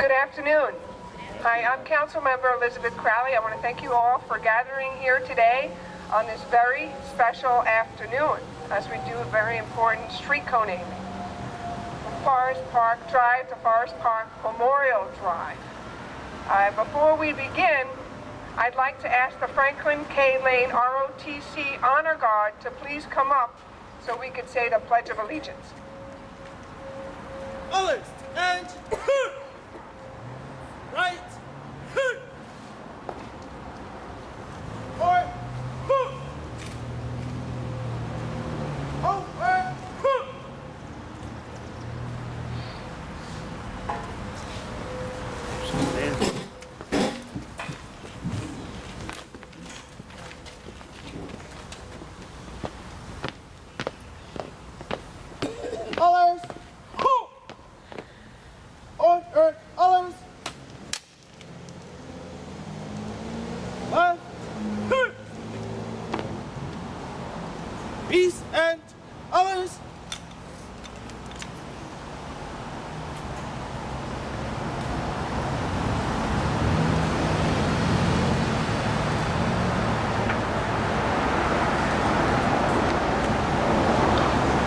Good afternoon. Hi, I'm Councilmember Elizabeth Crowley. I want to thank you all for gathering here today on this very special afternoon as we do a very important street coning. From Forest Park Drive to Forest Park Memorial Drive. Before we begin, I'd like to ask the Franklin K. Lane ROTC Honor Guard to please come up so we could say the Pledge of Allegiance. Colors and right, or over. Colors. On earth, colors. Left. Peace and colors.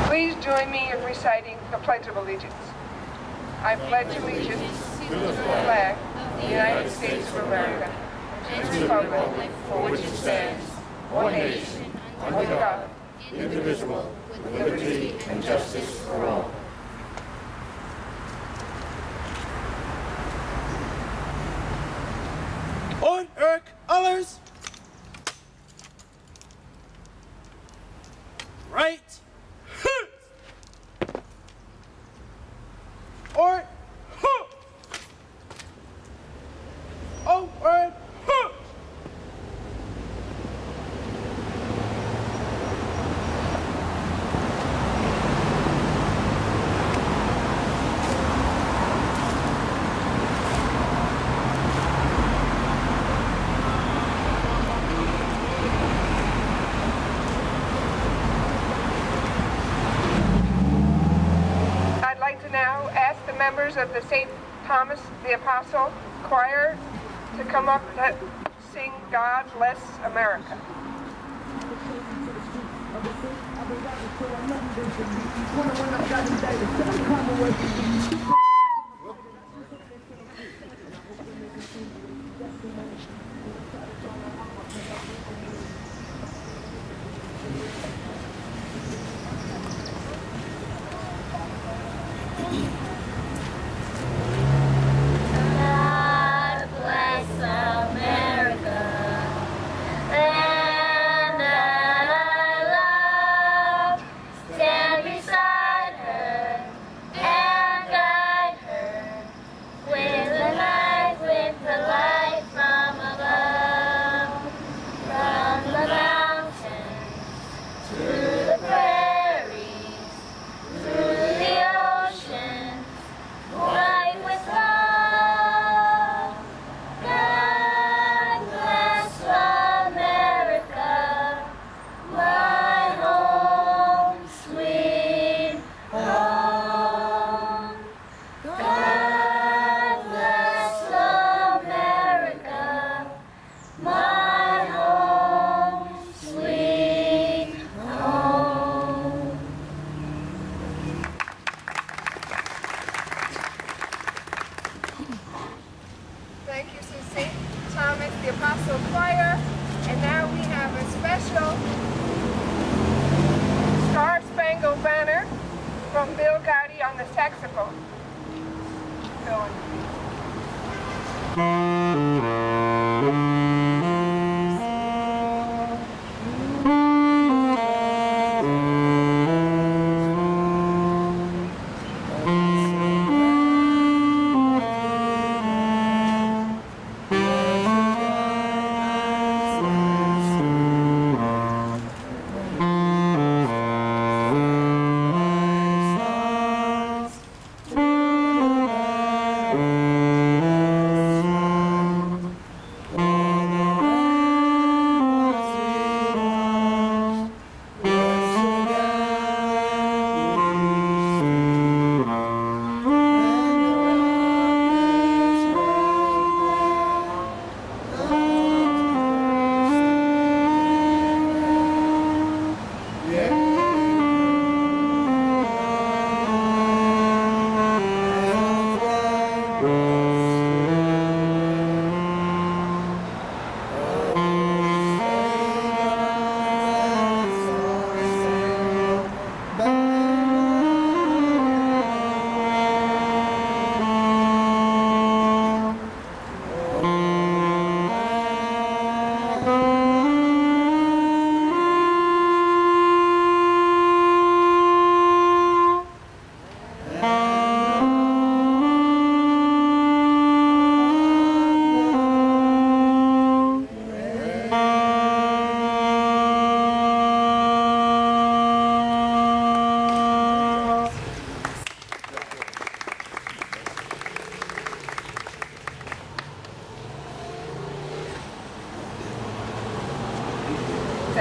Please join me in reciting the Pledge of Allegiance. I pledge allegiance to the flag of the United States of America and to the republic for which it stands, one nation, under God, indivisible, with liberty and justice for all. On earth, colors. Right. Or over. I'd like to now ask the members of the St. Thomas the Apostle Choir to come up and sing God Bless America. God bless America, land that I love. Stand beside her and guide her with the light from above. From the mountains to the prairies, through the ocean, bright with love. God bless America, my home, sweet home. God bless America, my home, sweet home. Thank you to St. Thomas the Apostle Choir. And now we have a special Star Spangled Banner from Bill Gotti on the saxophone. Bill.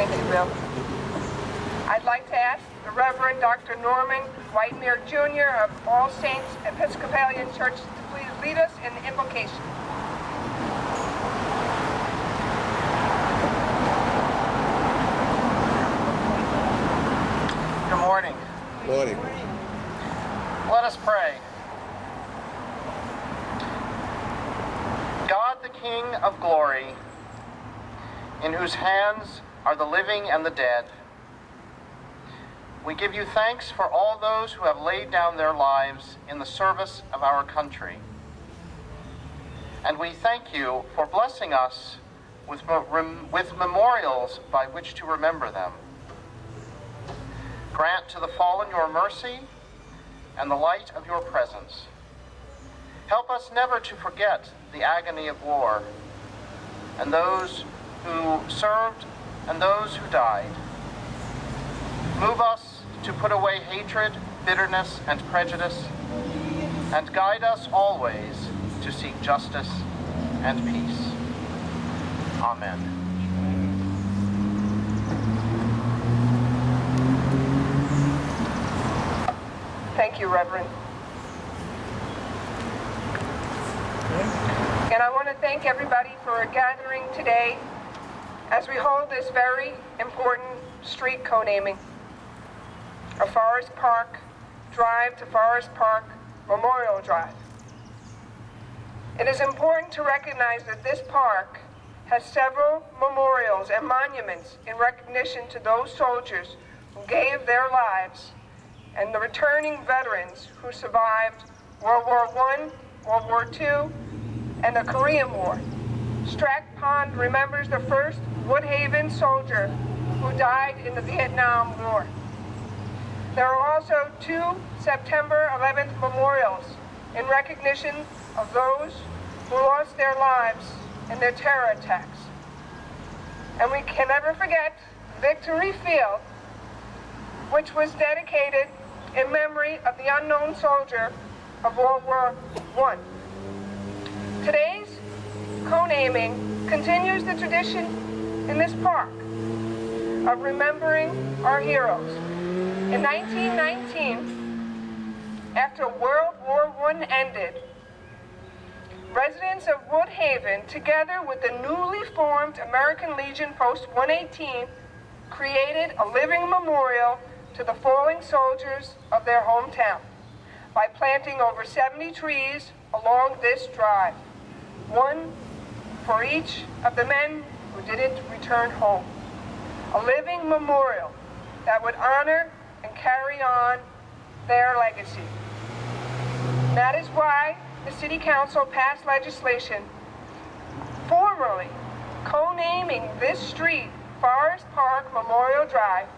Thank you, Bill. I'd like to ask the Reverend Dr. Norman Whitemere Jr. of All Saints Episcopalian Church to please lead us in the invocation. Good morning. Morning. Let us pray. God, the King of glory, in whose hands are the living and the dead, we give you thanks for all those who have laid down their lives in the service of our country. And we thank you for blessing us with memorials by which to remember them. Grant to the fallen your mercy and the light of your presence. Help us never to forget the agony of war, and those who served and those who died. Move us to put away hatred, bitterness, and prejudice, and guide us always to seek justice and peace. Amen. Thank you, Reverend. And I want to thank everybody for gathering today as we hold this very important street co-naming of Forest Park Drive to Forest Park Memorial Drive. It is important to recognize that this park has several memorials and monuments in recognition to those soldiers who gave their lives and the returning veterans who survived World War I, World War II, and the Korean War. Strack Pond remembers the first Woodhaven soldier who died in the Vietnam War. There are also 2 September 11th memorials in recognition of those who lost their lives in the terror attacks. And we can never forget Victory Field, which was dedicated in memory of the unknown soldier of World War I. Today's co-naming continues the tradition in this park of remembering our heroes. In 1919, after World War I ended, residents of Woodhaven, together with the newly formed American Legion Post 118, created a living memorial to the fallen soldiers of their hometown by planting over 70 trees along this drive, one for each of the men who didn't return home. A living memorial that would honor and carry on their legacy. That is why the City Council passed legislation formally co-naming this street Forest Park Memorial Drive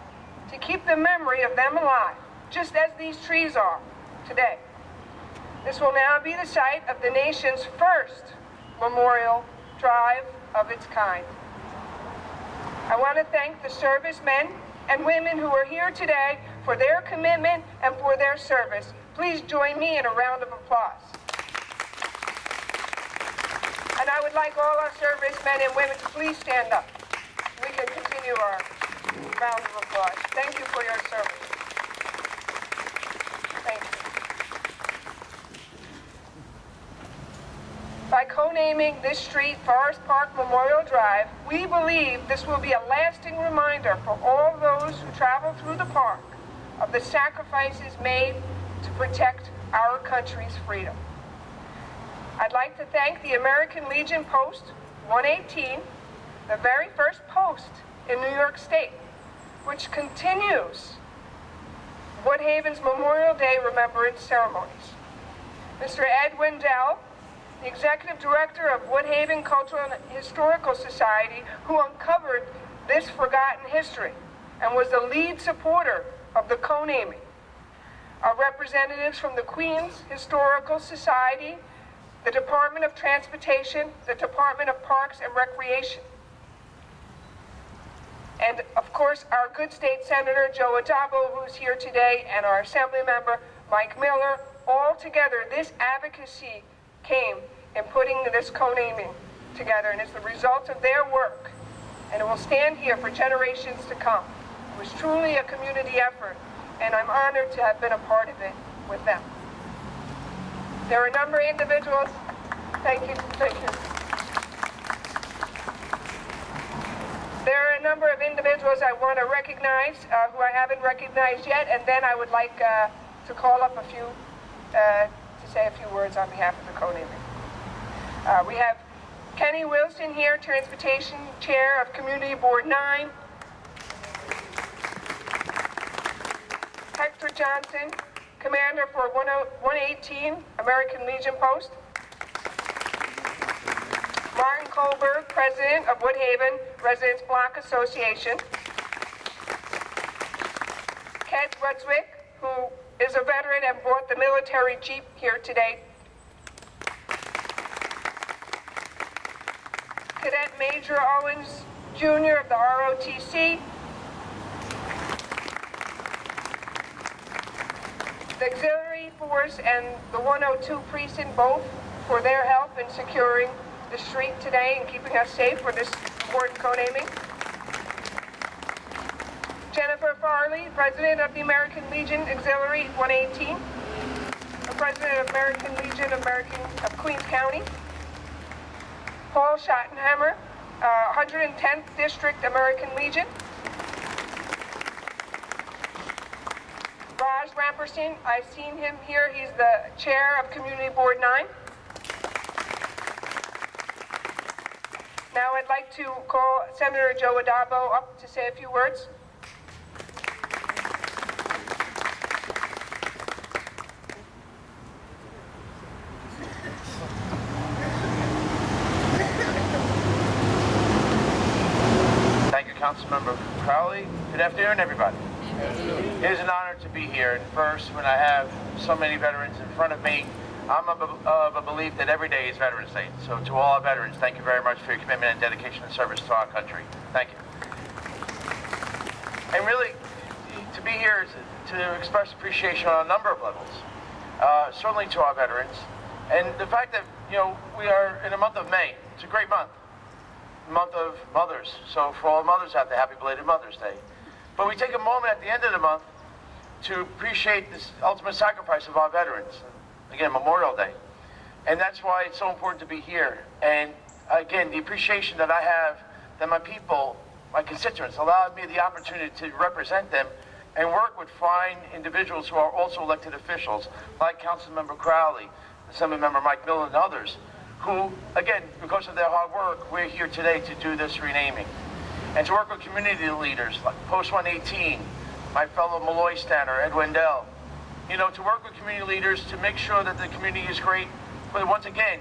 to keep the memory of them alive, just as these trees are today. This will now be the site of the nation's first memorial drive of its kind. I want to thank the servicemen and women who are here today for their commitment and for their service. Please join me in a round of applause. And I would like all our servicemen and women to please stand up. We can continue our round of applause. Thank you for your service. Thank you. By co-naming this street Forest Park Memorial Drive, we believe this will be a lasting reminder for all those who travel through the park of the sacrifices made to protect our country's freedom. I'd like to thank the American Legion Post 118, the very first post in New York State, which continues Woodhaven's Memorial Day Remembrance ceremonies. Mr. Ed Wendell, the Executive Director of Woodhaven Cultural and Historical Society, who uncovered this forgotten history and was the lead supporter of the co-naming. Our representatives from the Queens Historical Society, the Department of Transportation, the Department of Parks and Recreation, and of course our good state senator Joe Adabo, who's here today, and our assembly member Mike Miller. All together, this advocacy came in putting this co-naming together, and it's the result of their work and it will stand here for generations to come. It was truly a community effort, and I'm honored to have been a part of it with them. There are a number of individuals, thank you. There are a number of individuals I want to recognize who I haven't recognized yet, and then I would like to call up to say a few words on behalf of the co-naming. We have Kenny Wilson here, Transportation Chair of Community Board 9. Hector Johnson, Commander for 118 American Legion Post. Martin Kohlberg, President of Woodhaven Residents Block Association. Ted Brunswick, who is a veteran and brought the military Jeep here today. Cadet Major Owens Jr. of the ROTC. The Auxiliary Force and the 102 Precinct both for their help in securing the street today and keeping us safe for this important co-naming. Jennifer Farley, President of the American Legion Auxiliary 118, the President of American Legion of Queens County. Paul Schottenhammer, 110th District American Legion. Raj Ramperson, I've seen him here. He's the Chair of Community Board 9. Now I'd like to call Senator Joe Adabo up to say a few words. Thank you, Councilmember Crowley. Good afternoon, everybody. It is an honor to be here. And first, when I have so many veterans in front of me, I'm of a belief that every day is Veterans Day. So to all our veterans, thank you very much for your commitment and dedication and service to our country. Thank you. And really, to be here is to express appreciation on a number of levels. Certainly to our veterans. And the fact that, we are in the month of May. It's a great month. Month of mothers. So for all mothers out there, happy belated Mother's Day. But we take a moment at the end of the month to appreciate this ultimate sacrifice of our veterans. Again, Memorial Day. And that's why it's so important to be here. And again, the appreciation that I have that my people, my constituents, allowed me the opportunity to represent them and work with fine individuals who are also elected officials, like Councilmember Crowley, Assemblymember Mike Miller, and others, who, again, because of their hard work, we're here today to do this renaming. And to work with community leaders like Post 118, my fellow Malloy Stanner, Ed Wendell, to work with community leaders to make sure that the community is great, but once again,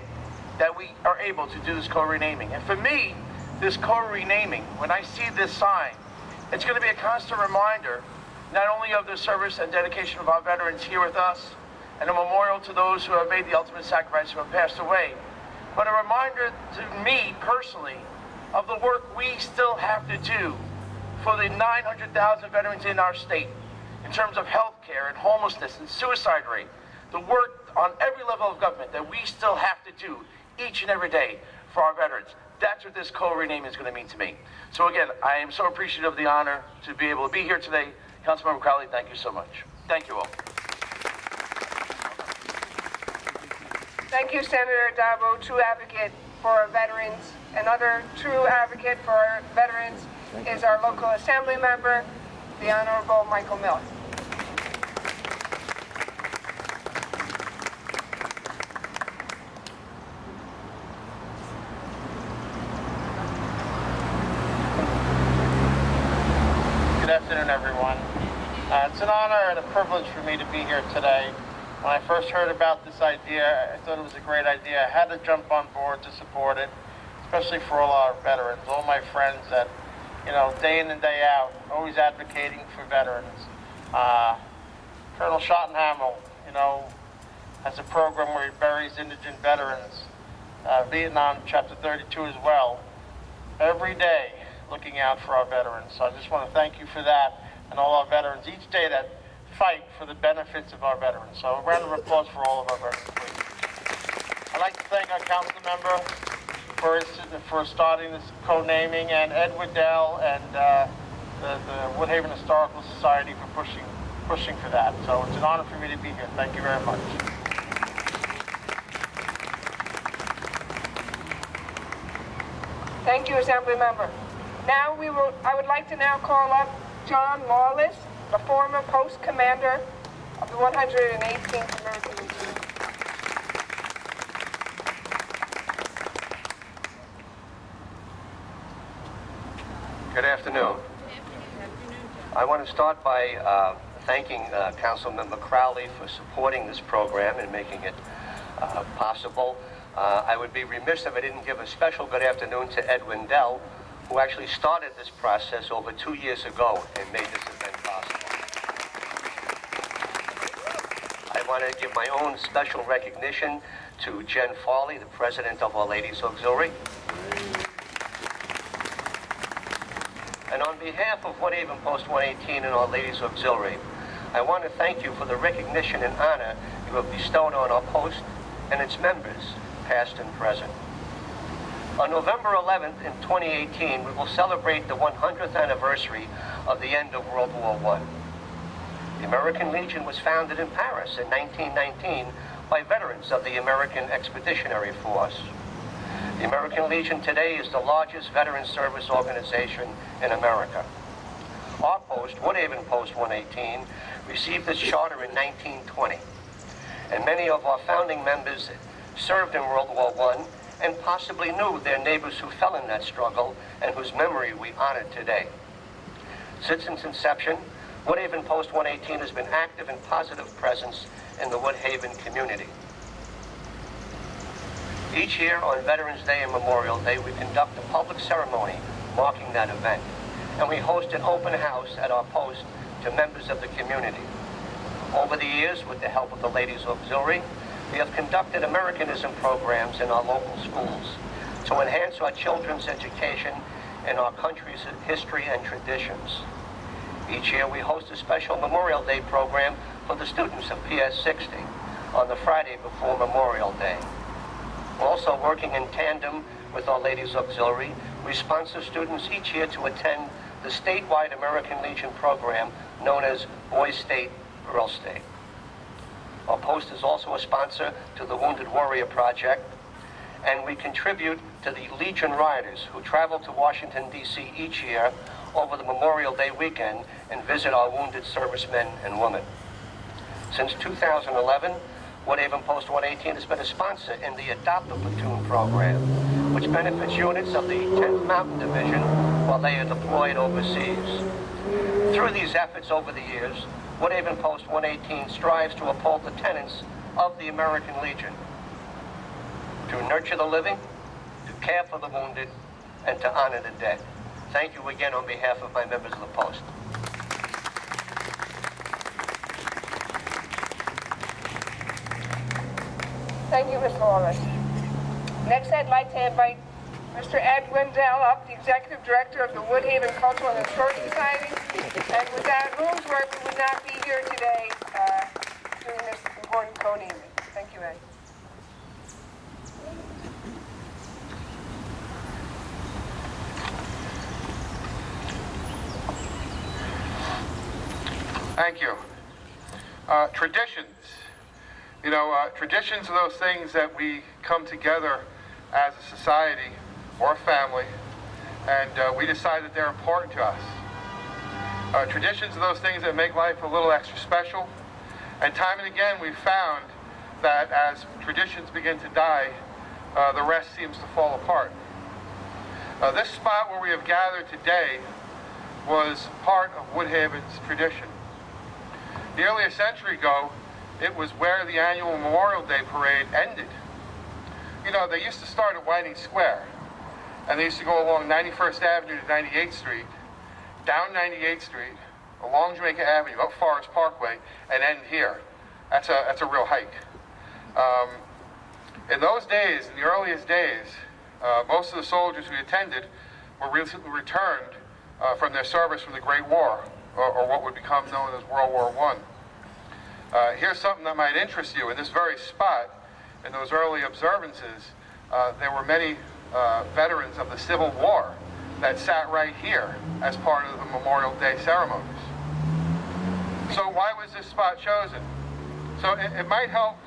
that we are able to do this co-renaming. And for me, this co-renaming, when I see this sign, it's going to be a constant reminder, not only of the service and dedication of our veterans here with us, and a memorial to those who have made the ultimate sacrifice who have passed away, but a reminder to me personally of the work we still have to do for the 900,000 veterans in our state in terms of health care and homelessness and suicide rate, the work on every level of government that we still have to do each and every day for our veterans. That's what this co-renaming is going to mean to me. So again, I am so appreciative of the honor to be able to be here today. Councilmember Crowley, thank you so much. Thank you all. Thank you, Senator Adabo, true advocate for our veterans. Another true advocate for our veterans is our local assembly member, the Honorable Michael Miller. Good afternoon, everyone. It's an honor and a privilege for me to be here today. When I first heard about this idea, I thought it was a great idea. I had to jump on board to support it, especially for all our veterans, all my friends that, day in and day out, always advocating for veterans. Colonel Schottenhammer, has a program where he buries indigent veterans. Vietnam Chapter 32 as well. Every day, looking out for our veterans. So I just want to thank you for that and all our veterans each day that fight for the benefits of our veterans. So a round of applause for all of our veterans, please. I'd like to thank our council member, for starting this co-naming, and Ed Waddell and the Woodhaven Historical Society for pushing for that. So it's an honor for me to be here. Thank you very much. Thank you, Assembly Member. Now I would like to now call up John Lawless, the former post commander of the 118th American Legion. Good afternoon. I want to start by thanking Councilmember Crowley for supporting this program and making it possible. I would be remiss if I didn't give a special good afternoon to Ed Waddell, who actually started this process over 2 years ago and made this event possible. I want to give my own special recognition to Jen Farley, the president of Our Ladies Auxiliary. And on behalf of Woodhaven Post 118 and Our Ladies Auxiliary, I want to thank you for the recognition and honor you have bestowed on our post and its members, past and present. On November 11th in 2018, we will celebrate the 100th anniversary of the end of World War I. The American Legion was founded in Paris in 1919 by veterans of the American Expeditionary Force. The American Legion today is the largest veteran service organization in America. Our post, Woodhaven Post 118, received its charter in 1920, and many of our founding members served in World War I and possibly knew their neighbors who fell in that struggle and whose memory we honor today. Since its inception, Woodhaven Post 118 has been active and positive presence in the Woodhaven community. Each year on Veterans Day and Memorial Day, we conduct a public ceremony marking that event, and we host an open house at our post to members of the community. Over the years, with the help of the Ladies Auxiliary, we have conducted Americanism programs in our local schools to enhance our children's education in our country's history and traditions. Each year, we host a special Memorial Day program for the students of PS 60 on the Friday before Memorial Day. Also working in tandem with Our Ladies Auxiliary, we sponsor students each year to attend the statewide American Legion program known as Boys State, Girls State. Our post is also a sponsor to the Wounded Warrior Project, and we contribute to the Legion Riders who travel to Washington, D.C. each year over the Memorial Day weekend and visit our wounded servicemen and women. Since 2011, Woodhaven Post 118 has been a sponsor in the Adopt a Platoon program, which benefits units of the 10th Mountain Division while they are deployed overseas. Through these efforts over the years, Woodhaven Post 118 strives to uphold the tenets of the American Legion: to nurture the living, to care for the wounded, and to honor the dead. Thank you again on behalf of my members of the post. Thank you, Mr. Lawless. Next, I'd like to invite Mr. Ed Waddell up, the Executive Director of the Woodhaven Cultural and Historic Society. And without whose work, we would not be here today doing this important co-naming. Thank you, Ed. Thank you. Traditions. You know, traditions are those things that we come together as a society or a family, and we decide that they're important to us. Traditions are those things that make life a little extra special, and time and again we've found that as traditions begin to die, the rest seems to fall apart. This spot where we have gathered today was part of Woodhaven's tradition. Nearly a century ago, it was where the annual Memorial Day Parade ended. You know, they used to start at Whiting Square, and they used to go along 91st Avenue to 98th Street, down 98th Street, along Jamaica Avenue, up Forest Parkway, and end here. That's a real hike. In those days, in the earliest days, most of the soldiers who attended were recently returned from their service from the Great War, or what would become known as World War I. Here's something that might interest you. In this very spot, in those early observances, there were many veterans of the Civil War that sat right here as part of the Memorial Day ceremonies. So why was this spot chosen? So it might help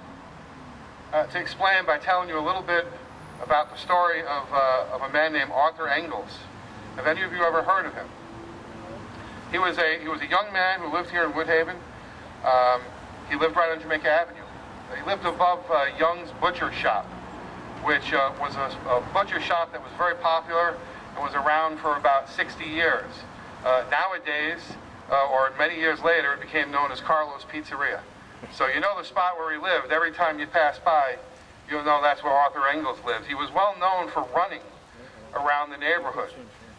to explain by telling you a little bit about the story of a man named Arthur Engels. Have any of you ever heard of him? He was a young man who lived here in Woodhaven. He lived right on Jamaica Avenue. He lived above Young's Butcher Shop, which was a butcher shop that was very popular and was around for about 60 years. Nowadays, or many years later, it became known as Carlo's Pizzeria. So you know the spot where he lived. Every time you pass by, you'll know that's where Arthur Engels lived. He was well known for running around the neighborhood.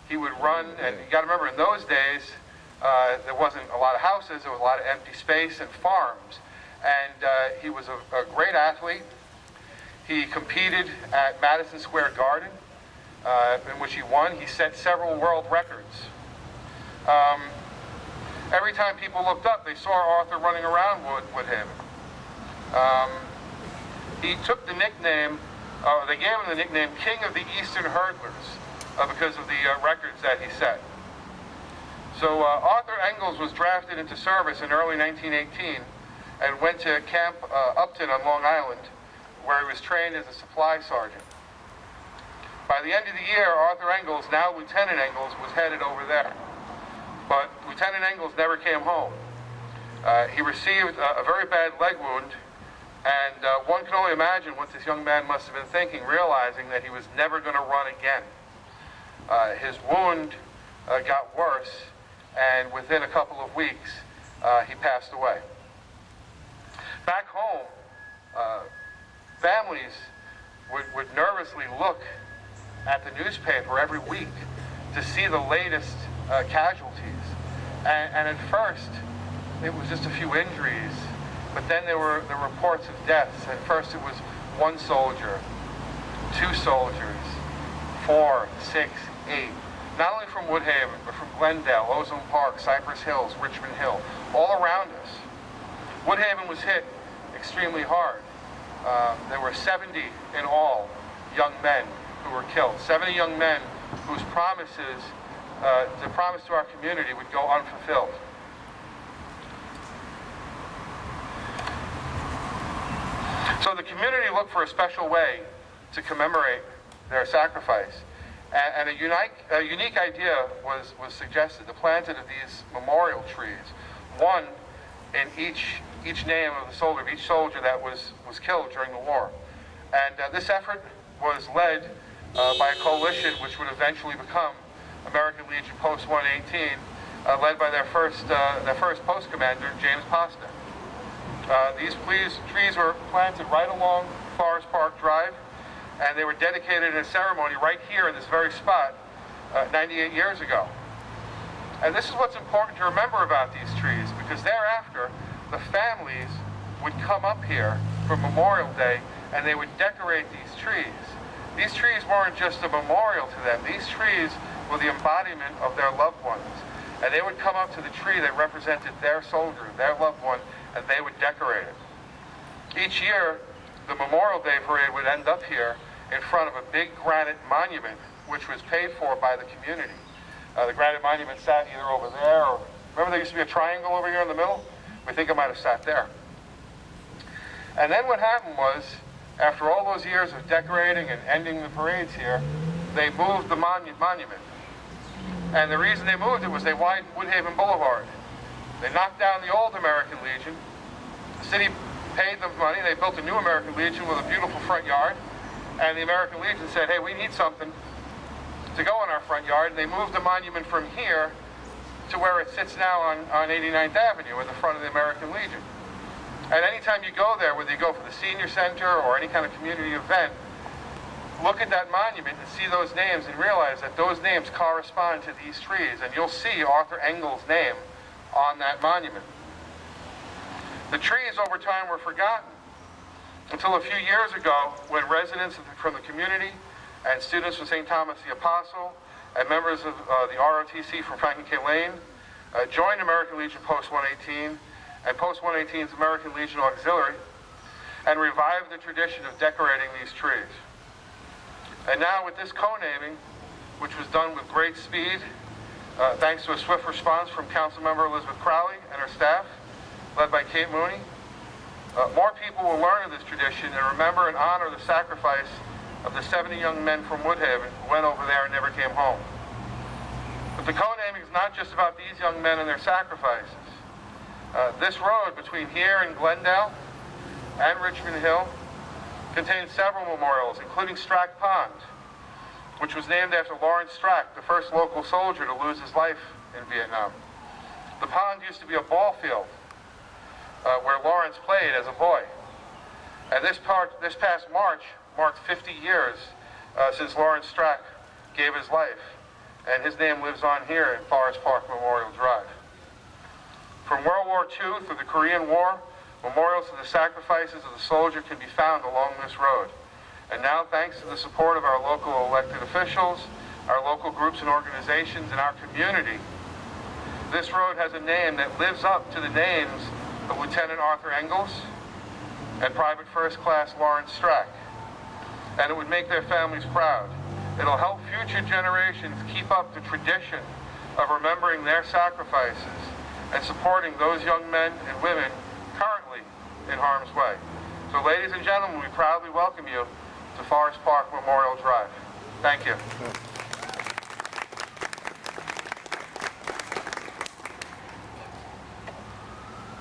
He would run, and you got to remember, in those days, there wasn't a lot of houses. There was a lot of empty space and farms. And he was a great athlete. He competed at Madison Square Garden, in which he won. He set several world records. Every time people looked up, they saw Arthur running around Woodhaven. He took the nickname, they gave him the nickname King of the Eastern Hurdlers because of the records that he set. So Arthur Engels was drafted into service in early 1918 and went to Camp Upton on Long Island, where he was trained as a supply sergeant. By the end of the year, Arthur Engels, now Lieutenant Engels, was headed over there. But Lieutenant Engels never came home. He received a very bad leg wound, and one can only imagine what this young man must have been thinking, realizing that he was never going to run again. His wound got worse, and within a couple of weeks, he passed away. Back home, families would nervously look at the newspaper every week to see the latest casualties. And at first, it was just a few injuries, but then there were the reports of deaths. At first it was 1 soldier, 2 soldiers, 4, 6, 8. Not only from Woodhaven, but from Glendale, Ozone Park, Cypress Hills, Richmond Hill, all around us. Woodhaven was hit extremely hard. There were 70 in all young men who were killed. 70 young men whose promises, the promise to our community would go unfulfilled. So the community looked for a special way to commemorate their sacrifice. And a unique idea was suggested, the planting of these memorial trees, one in each name of the soldier, of each soldier that was killed during the war. And this effort was led by a coalition which would eventually become American Legion Post 118, led by their first post commander, James Pasta. These trees were planted right along Forest Park Drive, and they were dedicated in a ceremony right here in this very spot 98 years ago. And this is what's important to remember about these trees, because thereafter, the families would come up here for Memorial Day and they would decorate these trees. These trees weren't just a memorial to them. These trees were the embodiment of their loved ones. And they would come up to the tree that represented their soldier, their loved one, and they would decorate it. Each year, the Memorial Day parade would end up here in front of a big granite monument, which was paid for by the community. The granite monument sat either over there, or remember there used to be a triangle over here in the middle? We think it might have sat there. And then what happened was, after all those years of decorating and ending the parades here, they moved the monument. And the reason they moved it was they widened Woodhaven Boulevard. They knocked down the old American Legion. The city paid them money. They built a new American Legion with a beautiful front yard. And the American Legion said, hey, we need something to go in our front yard. And they moved the monument from here to where it sits now on 89th Avenue in the front of the American Legion. And anytime you go there, whether you go for the senior center or any kind of community event, look at that monument and see those names and realize that those names correspond to these trees. And you'll see Arthur Engels' name on that monument. The trees over time were forgotten until a few years ago when residents from the community and students from St. Thomas the Apostle and members of the ROTC from Franklin K. Lane joined American Legion Post 118 and Post 118's American Legion Auxiliary and revived the tradition of decorating these trees. And now with this co-naming, which was done with great speed, thanks to a swift response from Councilmember Elizabeth Crowley and her staff, led by Kate Mooney, more people will learn of this tradition and remember and honor the sacrifice of the 70 young men from Woodhaven who went over there and never came home. But the co-naming is not just about these young men and their sacrifices. This road between here and Glendale and Richmond Hill contains several memorials, including Strack Pond, which was named after Lawrence Strack, the first local soldier to lose his life in Vietnam. The pond used to be a ball field where Lawrence played as a boy. And this past March marked 50 years since Lawrence Strack gave his life, and his name lives on here in Forest Park Memorial Drive. From World War II through the Korean War, memorials to the sacrifices of the soldier can be found along this road. And now, thanks to the support of our local elected officials, our local groups and organizations, and our community, this road has a name that lives up to the names of Lieutenant Arthur Engels and Private First Class Lawrence Strack. And it would make their families proud. It'll help future generations keep up the tradition of remembering their sacrifices and supporting those young men and women currently in harm's way. So ladies and gentlemen, we proudly welcome you to Forest Park Memorial Drive. Thank you.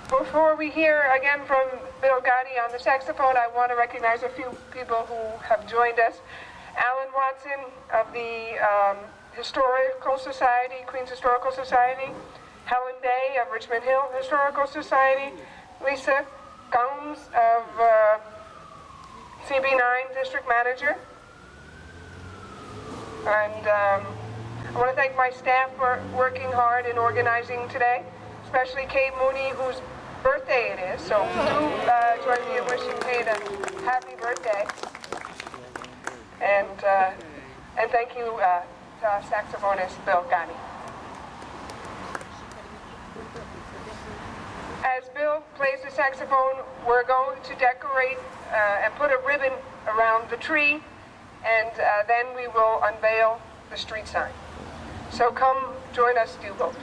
Before we hear again from Bill Gotti on the saxophone, I want to recognize a few people who have joined us. Alan Watson of the Historical Society, Queens Historical Society, Helen Day of Richmond Hill Historical Society, Lisa Gomes of CB9 District Manager. And I want to thank my staff for working hard in organizing today, especially Kate Mooney, whose birthday it is. So do join me in wishing Kate a happy birthday. And thank you to saxophonist Bill Gotti. As Bill plays the saxophone, we're going to decorate and put a ribbon around the tree, and then we will unveil the street sign. So come join us, do both.